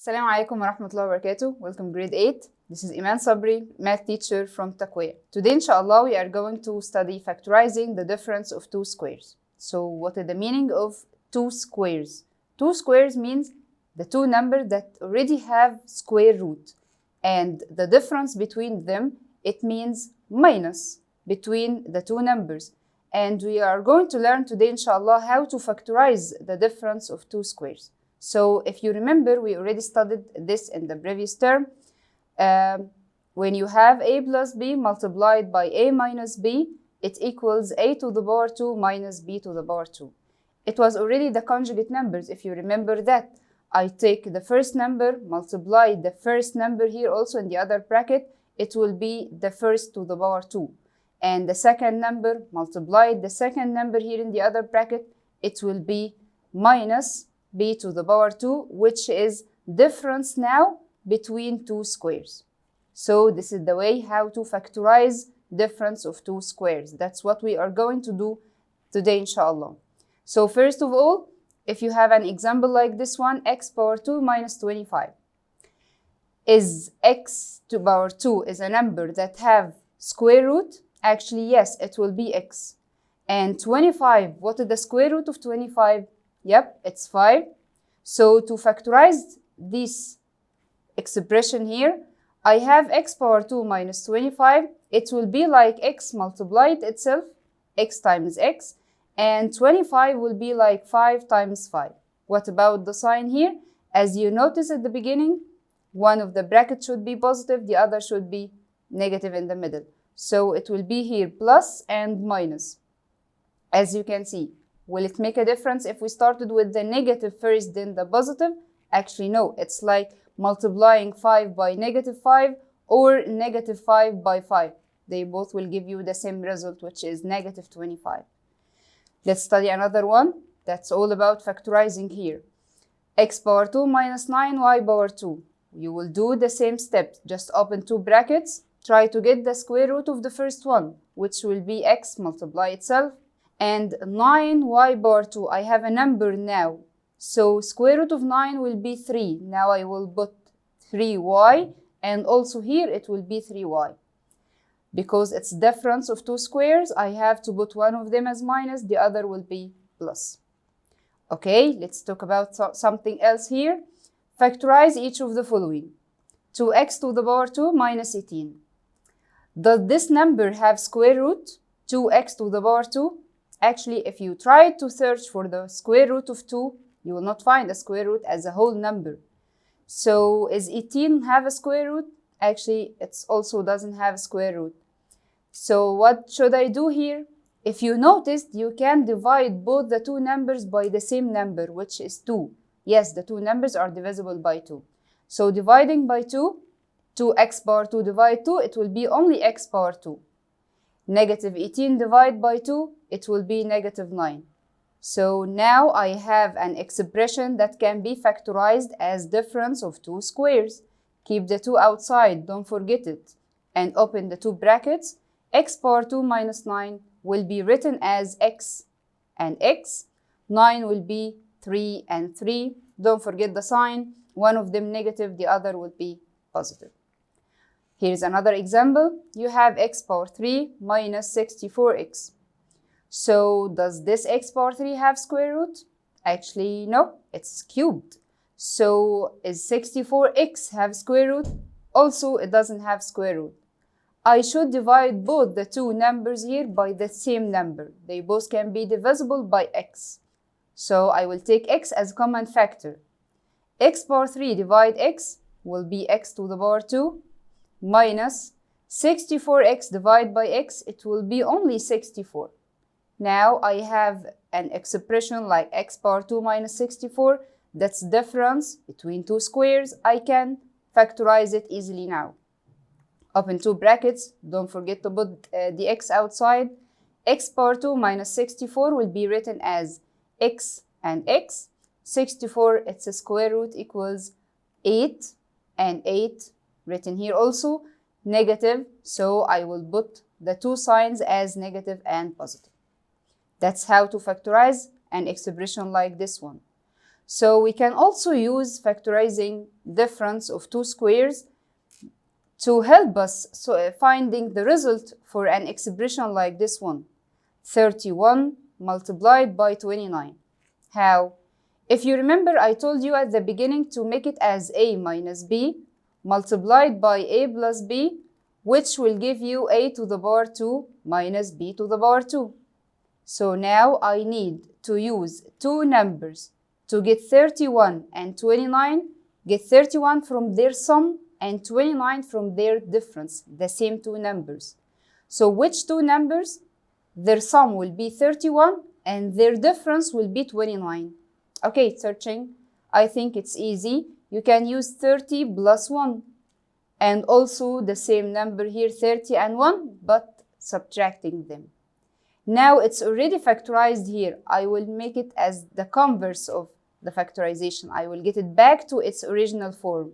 Assalamu alaikum wa rahmatullahi wa barakatuh. Welcome grade 8. This is Iman Sabri, math teacher from Taqwiyah. Today inshallah we are going to study factorizing the difference of two squares. So what is the meaning of two squares? Two squares means the two numbers that already have square root, and the difference between them, it means minus between the two numbers. And we are going to learn today inshallah how to factorize the difference of two squares. So if you remember, we already studied this in the previous term. When you have a plus b multiplied by a minus b, it equals a to the power 2 minus b to the power 2. It was already the conjugate numbers. If you remember that, I take the first number, multiply the first number here also in the other bracket, it will be the first to the power 2. And the second number, multiply the second number here in the other bracket, it will be minus b to the power 2, which is difference now between two squares. So this is the way how to factorize difference of two squares. That's what we are going to do today inshallah. So first of all, if you have an example like this one, x power 2 minus 25. Is x to the power 2 is a number that have square root? Actually yes, it will be x. And 25, what is the square root of 25? Yep, it's 5. So to factorize this expression here, I have x power 2 minus 25. It will be like x multiplied itself, x times x. And 25 will be like 5 times 5. What about the sign here? As you notice at the beginning, one of the brackets should be positive, the other should be negative in the middle. So it will be here plus and minus. As you can see. Will it make a difference if we started with the negative first, then the positive? Actually, no. It's like multiplying 5 by negative 5 or negative 5 by 5. They both will give you the same result, which is negative 25. Let's study another one. That's all about factorizing here. X power 2 minus 9y power 2. You will do the same step. Just open two brackets. Try to get the square root of the first one, which will be x multiply itself. And 9y power 2, I have a number now. So square root of 9 will be 3. Now I will put 3y, and also here it will be 3y. Because it's difference of two squares, I have to put one of them as minus, the other will be plus. Okay, let's talk about something else here. Factorize each of the following. 2x to the power 2 minus 18. Does this number have square root? 2x to the power 2? Actually, if you try to search for the square root of 2, you will not find a square root as a whole number. So, is 18 have a square root? Actually, it also doesn't have a square root. So, what should I do here? If you noticed, you can divide both the two numbers by the same number, which is 2. Yes, the two numbers are divisible by 2. So, dividing by 2, 2x power 2 divide 2, it will be only x power 2. Negative 18 divided by 2, it will be negative 9. So now I have an expression that can be factorized as difference of two squares. Keep the 2 outside, don't forget it. And open the two brackets. X power 2 minus 9 will be written as x and x. 9 will be 3 and 3. Don't forget the sign. One of them negative, the other will be positive. Here's another example. You have x power 3 minus 64x. So does this x power 3 have square root? Actually, no, it's cubed. So is 64x have square root? Also, it doesn't have square root. I should divide both the two numbers here by the same number. They both can be divisible by x. So I will take x as common factor. X power 3 divide x will be x to the power 2. Minus 64x divided by x, it will be only 64. Now I have an expression like x power 2 minus 64. That's difference between two squares. I can factorize it easily now. Open two brackets. Don't forget to put the x outside. X power 2 minus 64 will be written as x and x. 64, it's a square root equals 8 and 8. Written here also negative, so I will put the two signs as negative and positive. That's how to factorize an expression like this one. So we can also use factorizing difference of two squares to help us finding the result for an expression like this one, 31 multiplied by 29. How? If you remember, I told you at the beginning to make it as a minus b multiplied by a plus b, which will give you a to the power 2 minus b to the power 2. So now I need to use two numbers to get 31 and 29, get 31 from their sum and 29 from their difference, the same two numbers. So which two numbers? Their sum will be 31 and their difference will be 29. Okay, searching. I think it's easy. You can use 30 plus 1. And also the same number here, 30 and 1, but subtracting them. Now it's already factorized here. I will make it as the converse of the factorization. I will get it back to its original form.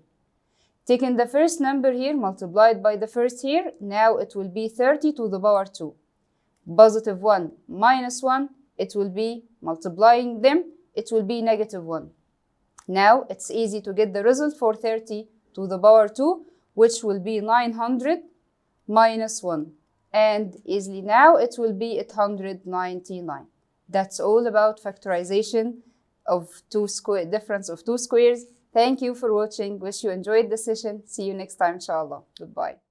Taking the first number here, multiplied by the first here, now it will be 30 to the power 2. Positive 1 minus 1, it will be multiplying them, it will be negative 1. Now it's easy to get the result for 30 to the power 2, which will be 900 minus 1. And easily now it will be 899. That's all about factorization of difference of two squares. Thank you for watching. Wish you enjoyed the session. See you next time, inshallah. Goodbye.